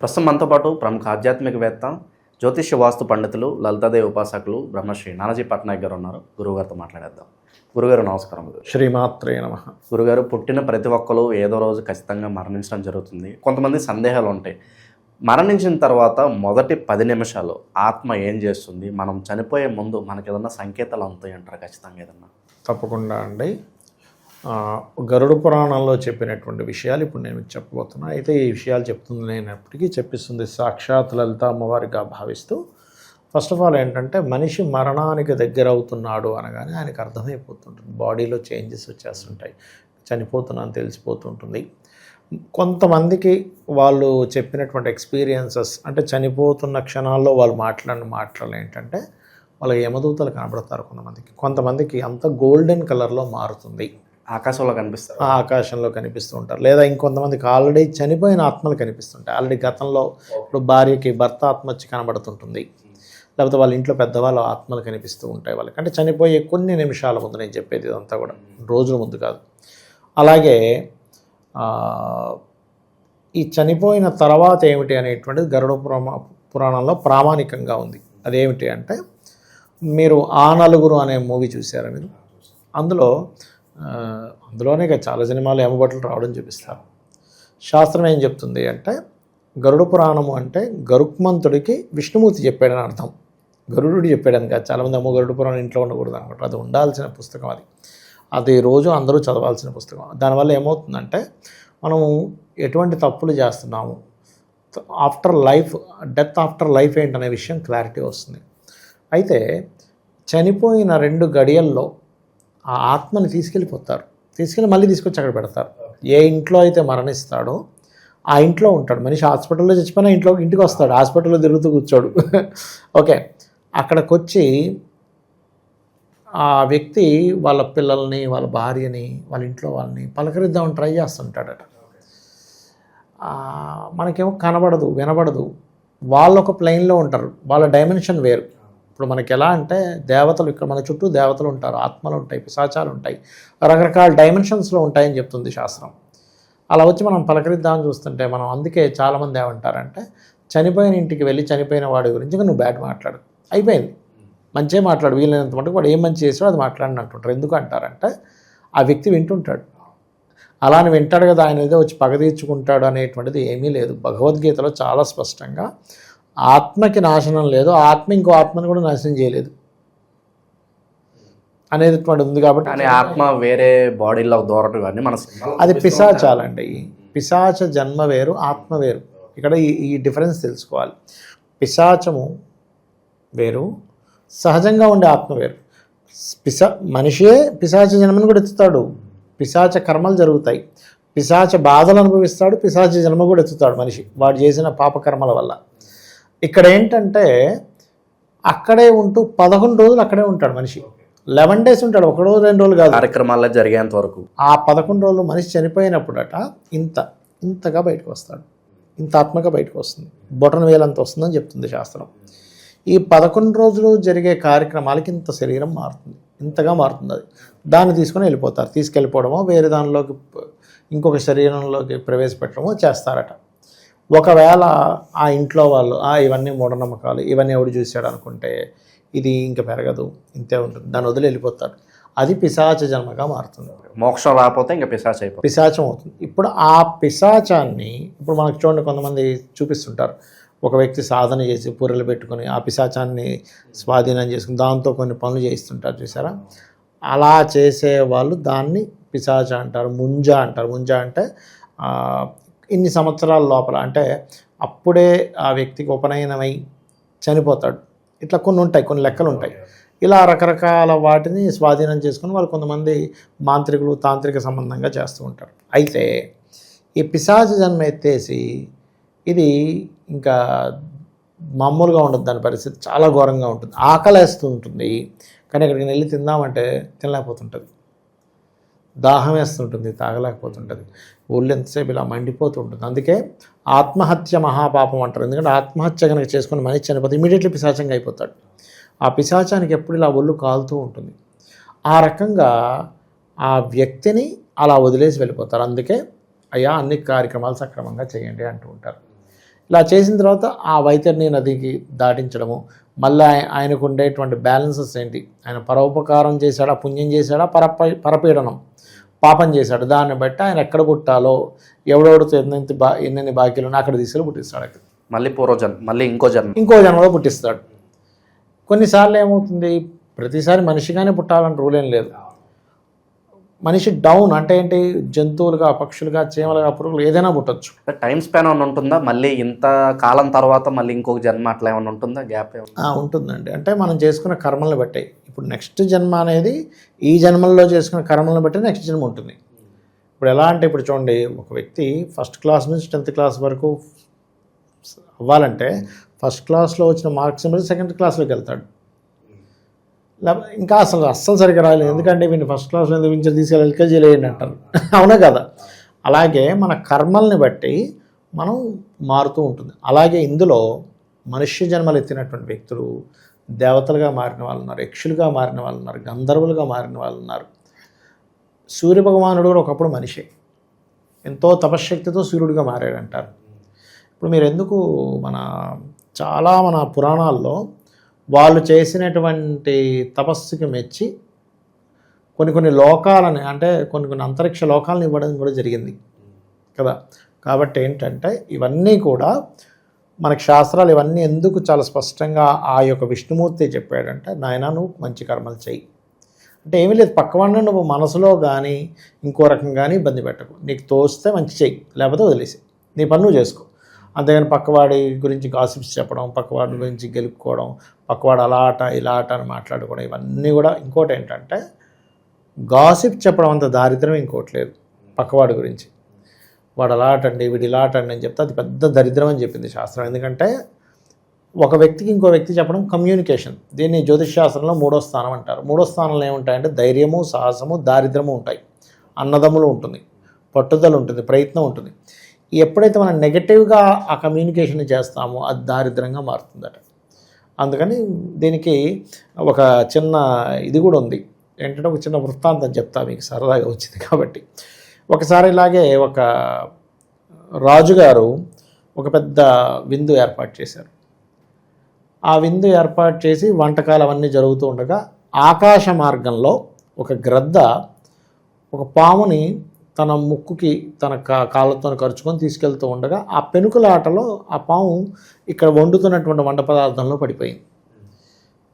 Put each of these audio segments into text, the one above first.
ప్రస్తుతం మనతో పాటు ప్రముఖ ఆధ్యాత్మికవేత్త, జ్యోతిష్య వాస్తు పండితులు, లలితాదేవి ఉపాసకులు బ్రహ్మశ్రీ నానాజీ పట్నాయక్ గారు ఉన్నారు. గురువుగారితో మాట్లాడేద్దాం. గురుగారు నమస్కారం. శ్రీమాత్రే నమః. గురుగారు, పుట్టిన ప్రతి ఒక్కరు ఏదో రోజు ఖచ్చితంగా మరణించడం జరుగుతుంది. కొంతమంది సందేహాలు ఉంటాయి. మరణించిన తర్వాత మొదటి 10 నిమిషాలు ఆత్మ ఏం చేస్తుంది, మనం చనిపోయే ముందు మనకి ఏదన్నా సంకేతాలు అందుతాయి అంటారు ఖచ్చితంగా ఏదన్నా? తప్పకుండా అండి. గరుడ పురాణంలో చెప్పినటువంటి విషయాలు ఇప్పుడు నేను మీకు చెప్పబోతున్నా. అయితే ఈ విషయాలు చెప్తుంది నేనప్పటికీ చెప్పిస్తుంది సాక్షాత్ లలిత అమ్మవారిగా భావిస్తూ, ఫస్ట్ ఆఫ్ ఆల్ ఏంటంటే మనిషి మరణానికి దగ్గర అవుతున్నాడు అనగానే ఆయనకు అర్థమైపోతుంటుంది. బాడీలో చేంజెస్ వచ్చేస్తుంటాయి, చనిపోతున్నాను తెలిసిపోతుంటుంది. కొంతమందికి వాళ్ళు చెప్పినటువంటి ఎక్స్పీరియన్సెస్ అంటే చనిపోతున్న క్షణాల్లో వాళ్ళు మాట్లాడిన మాటలు ఏంటంటే వాళ్ళకి యమదూతలు కనబడతారు. కొంతమందికి అంత గోల్డెన్ కలర్లో మారుతుంది, ఆకాశంలో కనిపిస్తారు, ఆకాశంలో కనిపిస్తూ ఉంటారు. లేదా ఇంకొంతమందికి ఆల్రెడీ చనిపోయిన ఆత్మలు కనిపిస్తుంటాయి. ఆల్రెడీ గతంలో ఇప్పుడు భార్యకి భర్త ఆత్మ వచ్చి కనబడుతుంటుంది, లేకపోతే వాళ్ళ ఇంట్లో పెద్దవాళ్ళ ఆత్మలు కనిపిస్తూ ఉంటాయి వాళ్ళకి. అంటే చనిపోయే కొన్ని నిమిషాల ముందు నేను చెప్పేది ఇదంతా కూడా, రోజుల ముందు కాదు. అలాగే ఈ చనిపోయిన తర్వాత ఏమిటి అనేటువంటిది గరుడ పురాణంలో ప్రామాణికంగా ఉంది. అదేమిటి అంటే, మీరు ఆ నలుగురు అనే మూవీ చూసారా మీరు? అందులోనే చాలా సినిమాలు యమబట్టలు రావడం చూపిస్తారు. శాస్త్రం ఏం చెప్తుంది అంటే, గరుడ పురాణము అంటే గరుక్మంతుడికి విష్ణుమూర్తి చెప్పాడని అర్థం. గరుడు చెప్పాడని కాదు. చాలామంది అమ్మో గరుడ పురాణం ఇంట్లో ఉండకూడదు అనుకుంటారు. అది ఉండాల్సిన పుస్తకం. అది రోజు అందరూ చదవాల్సిన పుస్తకం. దానివల్ల ఏమవుతుందంటే, మనము ఎటువంటి తప్పులు చేస్తున్నాము, డెత్ ఆఫ్టర్ లైఫ్ ఏంటనే విషయం క్లారిటీ వస్తుంది. అయితే చనిపోయిన 2 గడియల్లో ఆ ఆత్మని తీసుకెళ్ళి మళ్ళీ తీసుకొచ్చి అక్కడ పెడతారు. ఏ ఇంట్లో అయితే మరణిస్తాడో ఆ ఇంట్లో ఉంటాడు. మనిషి హాస్పిటల్లో చచ్చిపోయినా ఇంటికి వస్తాడు, హాస్పిటల్లో తిరుగుతూ కూర్చోడు. ఓకే, అక్కడికి వచ్చి ఆ వ్యక్తి వాళ్ళ పిల్లల్ని, వాళ్ళ భార్యని, వాళ్ళ ఇంట్లో వాళ్ళని పలకరిద్దామని ట్రై చేస్తుంటాడట. మనకేమో కనబడదు, వినబడదు. వాళ్ళు ఒక ప్లెయిన్లో ఉంటారు, వాళ్ళ డైమెన్షన్ వేరు. ఇప్పుడు మనకి ఎలా అంటే, దేవతలు ఇక్కడ మన చుట్టూ దేవతలు ఉంటారు, ఆత్మలు ఉంటాయి, పిశాచాలు ఉంటాయి, రకరకాల డైమెన్షన్స్లో ఉంటాయని చెప్తుంది శాస్త్రం. అలా వచ్చి మనం పలకరిద్దామని చూస్తుంటే మనం అందుకే చాలామంది ఏమంటారంటే, చనిపోయిన ఇంటికి వెళ్ళి చనిపోయిన వాడి గురించి నువ్వు బ్యాడ్ మాట్లాడు, అయిపోయింది, మంచిగా మాట్లాడు, వీలైనంత మటుకు వాడు ఏం మంచి చేసాడో అది మాట్లాడినట్టుంటారు. ఎందుకు అంటారంటే, ఆ వ్యక్తి వింటుంటాడు. అలానే వింటాడు కదా, ఆయన ఏదో వచ్చి పగ తీర్చుకుంటాడు అనేటువంటిది ఏమీ లేదు. భగవద్గీతలో చాలా స్పష్టంగా ఆత్మకి నాశనం లేదు, ఆత్మ ఇంకో ఆత్మని కూడా నాశనం చేయలేదు అనేటువంటి ఉంది. కాబట్టి ఆత్మ వేరే బాడీలో దూరటం కానీ అది పిశాచాలండి. పిశాచ జన్మ వేరు, ఆత్మ వేరు. ఇక్కడ ఈ డిఫరెన్స్ తెలుసుకోవాలి. పిశాచము వేరు, సహజంగా ఉండే ఆత్మ వేరు. మనిషే పిశాచ జన్మను కూడా ఎత్తుతాడు, పిశాచ కర్మలు జరుగుతాయి, పిశాచ బాధలు అనుభవిస్తాడు, పిశాచ జన్మ కూడా ఎత్తుతాడు మనిషి వాడు చేసిన పాపకర్మల వల్ల. ఇక్కడ ఏంటంటే, అక్కడే ఉంటూ 11 రోజులు అక్కడే ఉంటాడు మనిషి. 11 days ఉంటాడు, 1 రోజు 2 రోజులు కాదు, కార్యక్రమాల్లో జరిగేంత వరకు. ఆ 11 రోజులు మనిషి చనిపోయినప్పుడట ఇంతగా బయటకు వస్తాడు, ఇంత ఆత్మగా బయటకు వస్తుంది, బొటన వేలంత వస్తుందని చెప్తుంది శాస్త్రం. ఈ 11 రోజులు జరిగే కార్యక్రమాలకి ఇంత శరీరం మారుతుంది, ఇంతగా మారుతుంది. అది దాన్ని తీసుకుని వెళ్ళిపోతారు. తీసుకెళ్ళిపోవడమో వేరే దానిలోకి ఇంకొక శరీరంలోకి ప్రవేశపెట్టడమో చేస్తారట. ఒకవేళ ఆ ఇంట్లో వాళ్ళు ఇవన్నీ మూఢనమ్మకాలు, ఇవన్నీ ఎవడు చూశాడు అనుకుంటే ఇది ఇంకా పెరగదు, ఇంతే ఉంటుంది, దాన్ని వదిలి వెళ్ళిపోతాడు. అది పిశాచ జన్మగా మారుతుంది. మోక్షం రాకపోతే ఇంకా పిశాచం అవుతుంది. ఇప్పుడు ఆ పిశాచాన్ని ఇప్పుడు మనకు చూడండి, కొంతమంది చూపిస్తుంటారు, ఒక వ్యక్తి సాధన చేసి పూరలు పెట్టుకొని ఆ పిశాచాన్ని స్వాధీనం చేసుకుని దాంతో కొన్ని పనులు చేయిస్తుంటారు, చూసారా? అలా చేసేవాళ్ళు దాన్ని పిశాచ అంటారు, ముంజ అంటారు. ముంజ అంటే ఇన్ని సంవత్సరాల లోపల, అంటే అప్పుడే ఆ వ్యక్తికి ఉపనయనమై చనిపోతాడు. ఇట్లా కొన్ని ఉంటాయి, కొన్ని లెక్కలు ఉంటాయి. ఇలా రకరకాల వాటిని స్వాధీనం చేసుకుని వాళ్ళు కొంతమంది మాంత్రికులు, తాంత్రిక సంబంధంగా చేస్తూ ఉంటారు. అయితే ఈ పిశాచ జన్మ ఎత్తేసి ఇది ఇంకా మామూలుగా ఉండదు, దాని పరిస్థితి చాలా ఘోరంగా ఉంటుంది. ఆకలేస్తూ ఉంటుంది, కానీ అక్కడికి వెళ్ళి తిందామంటే తినలేకపోతుంటుంది, దాహం వేస్తుంటుంది, తాగలేకపోతుంటుంది, ఒళ్ళు ఎంతసేపు ఇలా మండిపోతూ ఉంటుంది. అందుకే ఆత్మహత్య మహాపాపం అంటారు. ఎందుకంటే ఆత్మహత్య కనుక చేసుకుని మనిషి చనిపోతే ఇమీడియట్లీ పిశాచంగా అయిపోతాడు. ఆ పిశాచానికి ఎప్పుడు ఇలా ఒళ్ళు కాలుతూ ఉంటుంది. ఆ రకంగా ఆ వ్యక్తిని అలా వదిలేసి వెళ్ళిపోతారు. అందుకే అయ్యా అన్ని కార్యక్రమాలు సక్రమంగా చేయండి అంటూ ఉంటారు. ఇలా చేసిన తర్వాత ఆ వైతరిని నదికి దాటించడము, మళ్ళీ ఆయనకు ఉండేటువంటి బ్యాలెన్సెస్ ఏంటి, ఆయన పరోపకారం చేశాడా, పుణ్యం చేశాడా, పరపీడనం పాపం చేశాడు, దాన్ని బట్టి ఆయన ఎక్కడ పుట్టాలో, ఎవడెవడితో ఎన్నెన్ని బాకీలు అక్కడ తీసుకెళ్ళి పుట్టిస్తాడు. అక్కడ మళ్ళీ పూర్వజన్మ, మళ్ళీ ఇంకో జన్మలో పుట్టిస్తాడు. కొన్నిసార్లు ఏమవుతుంది, ప్రతిసారి మనిషిగానే పుట్టాలని రూల్ ఏం లేదు. మనిషి డౌన్ అంటే ఏంటి, జంతువులుగా, పక్షులుగా, చీమలుగా, పురుగులు ఏదైనా పుట్టచ్చు. టైం స్పాన్ ఏమైనా ఉంటుందా, మళ్ళీ ఇంత కాలం తర్వాత మళ్ళీ ఇంకొక జన్మ అట్లా ఏమైనా ఉంటుందా, గ్యాప్ ఏమైనా? ఉంటుందండి. అంటే మనం చేసుకున్న కర్మలను బట్టి, ఇప్పుడు నెక్స్ట్ జన్మ అనేది ఈ జన్మల్లో చేసుకున్న కర్మలను బట్టి నెక్స్ట్ జన్మ ఉంటుంది. ఇప్పుడు ఎలా అంటే, ఇప్పుడు చూడండి, ఒక వ్యక్తి ఫస్ట్ క్లాస్ నుంచి 10th క్లాస్ వరకు అవ్వాలంటే ఫస్ట్ క్లాస్లో వచ్చిన మార్క్స్ బట్టి సెకండ్ క్లాస్లోకి వెళ్తాడు. ఇంకా అస్సలు సరిగ్గా రాలేదు, ఎందుకంటే వీడిని ఫస్ట్ క్లాస్లో ఎందుకు తీసుకెళ్ళి ఎల్కేజీలో వేయండి అంటారు. అవునా కదా? అలాగే మన కర్మల్ని బట్టి మనం మారుతూ ఉంటుంది. అలాగే ఇందులో మనుష్య జన్మలు ఎత్తినటువంటి వ్యక్తులు దేవతలుగా మారిన వాళ్ళు ఉన్నారు, యక్షులుగా మారిన వాళ్ళు ఉన్నారు, గంధర్వులుగా మారిన వాళ్ళు ఉన్నారు. సూర్యభగవానుడు కూడా ఒకప్పుడు మనిషే, ఎంతో తపశ్శక్తితో సూర్యుడిగా మారాడంటారు. ఇప్పుడు మీరు ఎందుకు మన పురాణాల్లో వాళ్ళు చేసినటువంటి తపస్సుకి మెచ్చి కొన్ని లోకాలని, అంటే కొన్ని అంతరిక్ష లోకాలను ఇవ్వడం కూడా జరిగింది కదా. కాబట్టి ఏంటంటే ఇవన్నీ కూడా మనకి శాస్త్రాలు ఇవన్నీ ఎందుకు చాలా స్పష్టంగా ఆ యొక్క విష్ణుమూర్తి చెప్పాడంటే, నాయనా నువ్వు మంచి కర్మలు చెయ్యి అంటే ఏమీ లేదు, పక్కవాడిని నువ్వు మనసులో కానీ ఇంకో రకం కానీ ఇబ్బంది పెట్టకు, నీకు తోస్తే మంచి చెయ్యి, లేకపోతే వదిలేసి నీ పని నువ్వు చేసుకో. అంతేగాని పక్కవాడి గురించి గాసిప్స్ చెప్పడం, పక్కవాడి గురించి గెలుపుకోవడం, పక్కవాడు అలా ఆట ఇలా ఆట అని మాట్లాడుకోవడం, ఇవన్నీ కూడా. ఇంకోటి ఏంటంటే, గాసిప్ చెప్పడం అంత దారిద్రం ఇంకోటి లేదు. పక్కవాడి గురించి వాడు అలా ఆటండి, వీడు ఇలా ఆటండి అని చెప్తే అది పెద్ద దరిద్రం అని చెప్పింది శాస్త్రం. ఎందుకంటే ఒక వ్యక్తికి ఇంకో వ్యక్తి చెప్పడం కమ్యూనికేషన్. దీన్ని జ్యోతిష్ శాస్త్రంలో 3వ స్థానం అంటారు. 3వ స్థానంలో ఏముంటాయంటే ధైర్యము, సాహసము, దారిద్రము ఉంటాయి. అన్నదమ్ములు ఉంటుంది, పట్టుదల ఉంటుంది, ప్రయత్నం ఉంటుంది. ఎప్పుడైతే మనం నెగటివ్గా ఆ కమ్యూనికేషన్ చేస్తామో అది దారిద్రంగా మారుతుందట. అందుకని దీనికి ఒక చిన్న ఇది కూడా ఉంది. ఏంటంటే ఒక చిన్న వృత్తాంతం చెప్తా మీకు, సరదాగా వచ్చింది కాబట్టి. ఒకసారి ఇలాగే ఒక రాజుగారు ఒక పెద్ద విందు ఏర్పాటు చేశారు. ఆ విందు ఏర్పాటు చేసి వంటకాలు అవన్నీ జరుగుతూ ఉండగా ఆకాశ మార్గంలో ఒక గ్రద్ద ఒక పాముని తన ముక్కుకి తన కాళ్ళతో ఖర్చుకొని తీసుకెళ్తూ ఉండగా ఆ పెనుకులాటలో ఆ పాము ఇక్కడ వండుతున్నటువంటి వంట పదార్థంలో పడిపోయింది.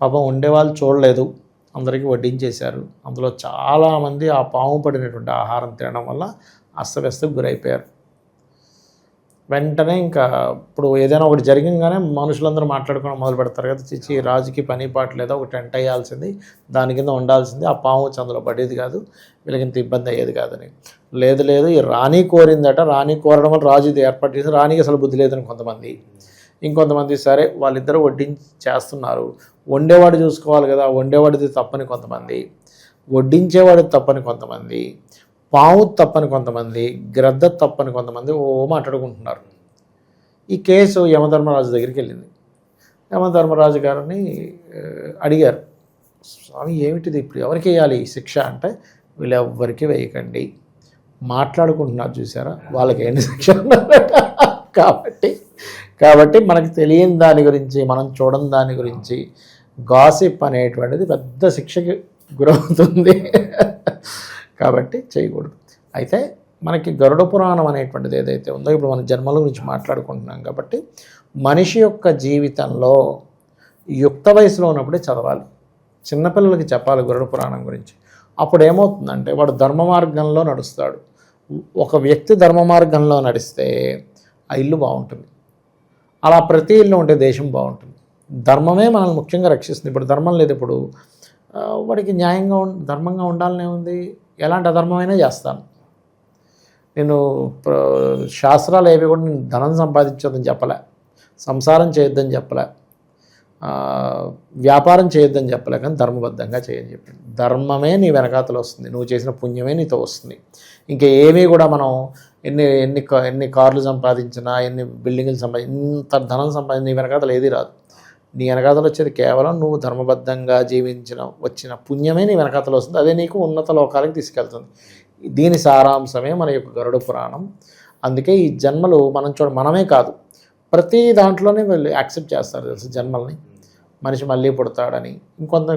పాపం వండేవాళ్ళు చూడలేదు, అందరికీ వడ్డించేశారు. అందులో చాలామంది ఆ పాము పడినటువంటి ఆహారం తినడం వల్ల అస్తవ్యస్తకు గురైపోయారు. వెంటనే ఇంకా ఇప్పుడు ఏదైనా ఒకటి జరిగింగానే మనుషులందరూ మాట్లాడుకోవడం మొదలు పెడతారు కదా, చిచ్చి రాజుకి పని పాట లేదా, ఒక టెంట్ వేయాల్సింది, దాని కింద ఉండాల్సింది, ఆ పాము అందులో పడేది కాదు, వీళ్ళకి ఇంత ఇబ్బంది అయ్యేది కాదని. లేదు ఈ రాణి కోరిందట, రాణి కోరడం వల్ల రాజు ఇది ఏర్పాటు చేసి, రాణికి అసలు బుద్ధి లేదని కొంతమంది, ఇంకొంతమంది సరే వాళ్ళిద్దరూ వడ్డించి చేస్తున్నారు, వండేవాడు చూసుకోవాలి కదా, వండేవాడిది తప్పని కొంతమంది, వడ్డించేవాడిది తప్పని కొంతమంది, పాము తప్పని కొంతమంది, గ్రద్ద తప్పని కొంతమంది మాట్లాడుకుంటున్నారు. ఈ కేసు యమధర్మరాజు దగ్గరికి వెళ్ళింది. యమధర్మరాజు గారిని అడిగారు, స్వామి ఏమిటిది, ఇప్పుడు ఎవరికి వేయాలి ఈ శిక్ష అంటే, వీళ్ళెవ్వరికి వేయకండి, మాట్లాడుకుంటున్నారు చూసారా వాళ్ళకి ఏంటి శిక్ష కాబట్టి మనకు తెలియని దాని గురించి, మనం చూడని దాని గురించి గాసిప్ అనేటువంటిది పెద్ద శిక్షకి గురవుతుంది. కాబట్టి చేయకూడదు. అయితే మనకి గరుడ పురాణం అనేటువంటిది ఏదైతే ఉందో, ఇప్పుడు మన జన్మల గురించి మాట్లాడుకుంటున్నాం కాబట్టి మనిషి యొక్క జీవితంలో యుక్త వయసులో ఉన్నప్పుడే చదవాలి. చిన్నపిల్లలకి చెప్పాలి గరుడ పురాణం గురించి. అప్పుడు ఏమవుతుందంటే వాడు ధర్మ మార్గంలో నడుస్తాడు. ఒక వ్యక్తి ధర్మ మార్గంలో నడిస్తే ఆ ఇల్లు బాగుంటుంది. అలా ప్రతి ఇల్లు ఉంటే దేశం బాగుంటుంది. ధర్మమే మనల్ని ముఖ్యంగా రక్షిస్తుంది. ఇప్పుడు ధర్మం లేదు, ఇప్పుడు వాడికి న్యాయంగా ధర్మంగా ఉండాలనే ఉంది, ఎలాంటి అధర్మమైనా చేస్తాను. నేను శాస్త్రాలు ఏవి కూడా నేను ధనం సంపాదించొద్దని చెప్పలే, సంసారం చేయొద్దని చెప్పలే, వ్యాపారం చేయొద్దని చెప్పలే, కానీ ధర్మబద్ధంగా చేయని చెప్పాను. ధర్మమే నీ వెనకాతలు వస్తుంది, నువ్వు చేసిన పుణ్యమే నీతో వస్తుంది. ఇంకా ఏమీ కూడా మనం ఎన్ని కార్లు సంపాదించినా, ఎన్ని బిల్డింగులు ఇంత ధనం సంపాదించిన నీ వెనకాతలు ఏది రాదు. నీ వెనకాతలు వచ్చేది కేవలం నువ్వు ధర్మబద్ధంగా వచ్చిన పుణ్యమే నీ వెనకాతలు వస్తుంది. అదే నీకు ఉన్నత లోకాలకు తీసుకెళ్తుంది. దీని సారాంశమే మన యొక్క గరుడ పురాణం. అందుకే ఈ జన్మలు మనమే కాదు, ప్రతి దాంట్లోనే వీళ్ళు యాక్సెప్ట్ చేస్తారు తెలుసు జన్మల్ని, మనిషి మళ్ళీ పుడతాడని.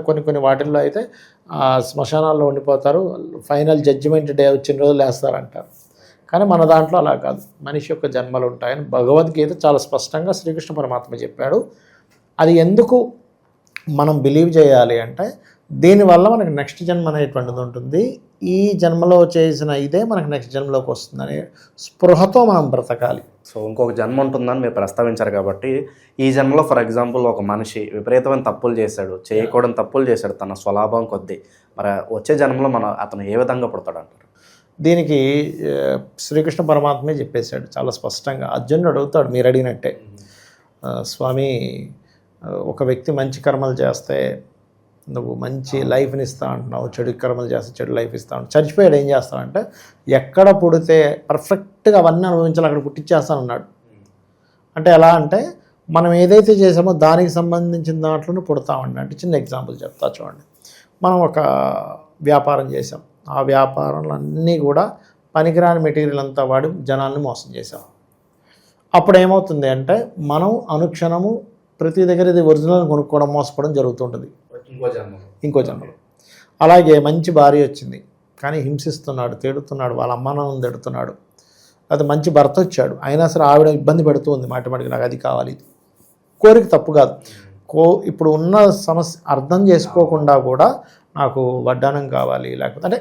కొన్ని వాటిల్లో అయితే శ్మశానాల్లో ఉండిపోతారు, ఫైనల్ జడ్జిమెంట్ డే వచ్చిన రోజు లేస్తారంటారు. కానీ మన దాంట్లో అలా కాదు, మనిషి యొక్క జన్మలు ఉంటాయని భగవద్గీత చాలా స్పష్టంగా శ్రీకృష్ణ పరమాత్మ చెప్పాడు. అది ఎందుకు మనం బిలీవ్ చేయాలి అంటే, దీనివల్ల మనకు నెక్స్ట్ జన్మ అనేటువంటిది ఉంటుంది, ఈ జన్మలో చేసిన ఇదే మనకు నెక్స్ట్ జన్మలోకి వస్తుందనే స్పృహతో మనం బ్రతకాలి. సో ఇంకొక జన్మ ఉంటుందని మీరు ప్రస్తావించారు కాబట్టి, ఈ జన్మలో ఫర్ ఎగ్జాంపుల్ ఒక మనిషి విపరీతమైన తప్పులు చేశాడు, చేయకూడని తప్పులు చేశాడు తన స్వలాభం కొద్దీ, మరి వచ్చే జన్మలో అతను ఏ విధంగా పుడతాడు అంటారు? దీనికి శ్రీకృష్ణ పరమాత్మే చెప్పేశాడు చాలా స్పష్టంగా. అర్జునుడు అడుగుతాడు మీరు అడిగినట్టే, స్వామి ఒక వ్యక్తి మంచి కర్మలు చేస్తే నువ్వు మంచి లైఫ్ని ఇస్తా అంటున్నావు, చెడు కర్మలు చేస్తే చెడు లైఫ్ ఇస్తా అంటున్నావు, చచ్చిపోయాడు ఏం చేస్తావంటే, ఎక్కడ పుడితే పర్ఫెక్ట్గా అవన్నీ అనుభవించాలి అక్కడ పుట్టించేస్తానన్నాడు. అంటే ఎలా అంటే, మనం ఏదైతే చేసామో దానికి సంబంధించిన దాంట్లోనే పుడతామండి. అంటే చిన్న ఎగ్జాంపుల్ చెప్తా చూడండి. మనం ఒక వ్యాపారం చేసాం, ఆ వ్యాపారంలో అన్నీ కూడా పనికిరాని మెటీరియల్ అంతా వాడి జనాల్ని మోసం చేసాం. అప్పుడు ఏమవుతుంది అంటే, మనం అనుక్షణము ప్రతి దగ్గర ఇది ఒరిజినల్ కొనుక్కోవడం, మోసపోవడం జరుగుతుంటుంది ఇంకో జన్మలో. అలాగే మంచి భార్య వచ్చింది కానీ హింసిస్తున్నాడు, తిడుతున్నాడు, వాళ్ళ అమ్మానాన్ని తిడుతున్నాడు. అది మంచి భర్త వచ్చాడు అయినా సరే ఆవిడ ఇబ్బంది పెడుతూ ఉంది, మాటిమాటికి నాకు అది కావాలి. కోరిక తప్పు కాదు, ఇప్పుడు ఉన్న సమస్య అర్థం చేసుకోకుండా కూడా నాకు వడ్డానం కావాలి, లేకపోతే అంటే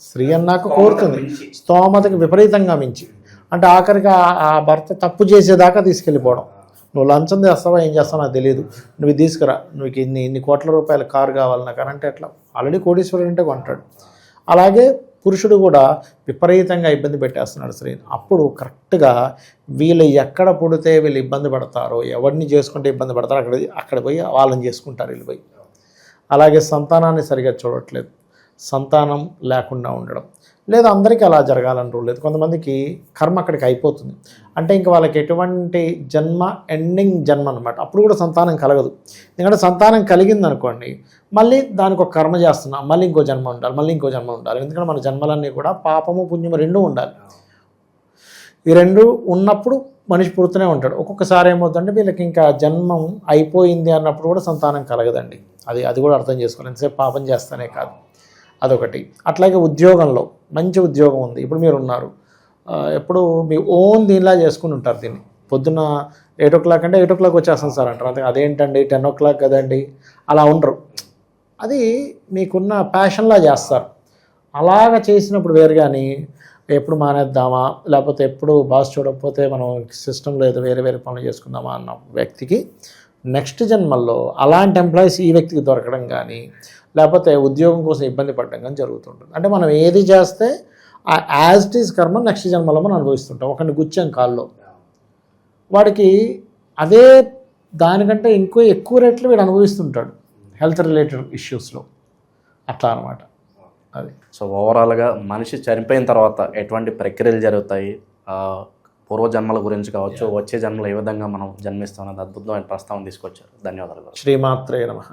స్త్రీ అన్నాక కోరుతుంది స్తోమతకి విపరీతంగా మించి, అంటే ఆఖరికి ఆ భర్త తప్పు చేసేదాకా తీసుకెళ్ళిపోవడం. నువ్వు లంచం చేస్తావా ఏం చేస్తావో నాకు తెలియదు, నువ్వు తీసుకురా, నువ్వు ఇన్ని కోట్ల రూపాయల కారు కావాలి నాకు అంటే ఎట్లా, ఆల్రెడీ కోటీశ్వరుడు అంటే కొంటాడు. అలాగే పురుషుడు కూడా విపరీతంగా ఇబ్బంది పెట్టేస్తున్నాడు స్త్రీని. అప్పుడు కరెక్ట్గా వీళ్ళు ఎక్కడ పుడితే వీళ్ళు ఇబ్బంది పడతారో, ఎవరిని చేసుకుంటే ఇబ్బంది పడతారో అక్కడ పోయి వాళ్ళని చేసుకుంటారు వీళ్ళు పోయి. అలాగే సంతానాన్ని సరిగా చూడట్లేదు, సంతానం లేకుండా ఉండడం, లేదా అందరికీ అలా జరగాలని రూల్ లేదు. కొంతమందికి కర్మ అక్కడికి అయిపోతుంది, అంటే ఇంకా వాళ్ళకి ఎటువంటి జన్మ ఎండింగ్ జన్మ అనమాట, అప్పుడు కూడా సంతానం కలగదు. ఎందుకంటే సంతానం కలిగింది అనుకోండి, మళ్ళీ దానికి ఒక కర్మ చేస్తున్నాం, మళ్ళీ ఇంకో జన్మ ఉండాలి, మళ్ళీ ఇంకో జన్మ ఉండాలి. ఎందుకంటే మన జన్మలన్నీ కూడా పాపము పుణ్యము రెండూ ఉండాలి. ఈ రెండు ఉన్నప్పుడు మనిషి పుడుతూనే ఉంటాడు. ఒక్కొక్కసారి ఏమవుతుందంటే వీళ్ళకి ఇంకా జన్మం అయిపోయింది అన్నప్పుడు కూడా సంతానం కలగదండి. అది కూడా అర్థం చేసుకోవాలి, ఎంతసేపు పాపం చేస్తానే కాదు, అదొకటి. అట్లాగే ఉద్యోగంలో మంచి ఉద్యోగం ఉంది, ఇప్పుడు మీరు ఉన్నారు, ఎప్పుడు మీ ఓన్ దీనిలా చేసుకుని ఉంటారు. దీన్ని పొద్దున్న 8 o'clock అంటే 8 o'clock వచ్చేస్తాను సార్ అంటారు, అంతే. అదేంటండి 10 o'clock కదండి, అలా ఉండరు. అది మీకున్న ప్యాషన్లా చేస్తారు. అలాగ చేసినప్పుడు వేరు, కానీ ఎప్పుడు మానేద్దామా, లేకపోతే ఎప్పుడు బాస్ చూడకపోతే మనం సిస్టంలో ఏదో వేరే పనులు చేసుకుందామా అన్న వ్యక్తికి నెక్స్ట్ జన్మల్లో అలాంటి ఎంప్లాయీస్ ఈ వ్యక్తికి దొరకడం కానీ, లేకపోతే ఉద్యోగం కోసం ఇబ్బంది పడడం కానీ జరుగుతుంటుంది. అంటే మనం ఏది చేస్తే ఆ యాజ్ ఇట్ ఈజ్ కర్మ నెక్స్ట్ జన్మలో మనం అనుభవిస్తుంటాం. ఒకరిని గుచ్చాం కాల్లో, వాడికి అదే దానికంటే ఎక్కువ రేట్లు వీడు అనుభవిస్తుంటాడు హెల్త్ రిలేటెడ్ ఇష్యూస్లో, అట్లా అనమాట అది. సో ఓవరాల్గా మనిషి చనిపోయిన తర్వాత ఎటువంటి ప్రక్రియలు జరుగుతాయి, పూర్వజన్మల గురించి కావచ్చు, వచ్చే జన్మలో ఏ విధంగా మనం జన్మిస్తాం అన్నది అద్భుతమైన ప్రస్తావన తీసుకొచ్చారు. ధన్యవాదాలు. శ్రీమాత్రే నమః.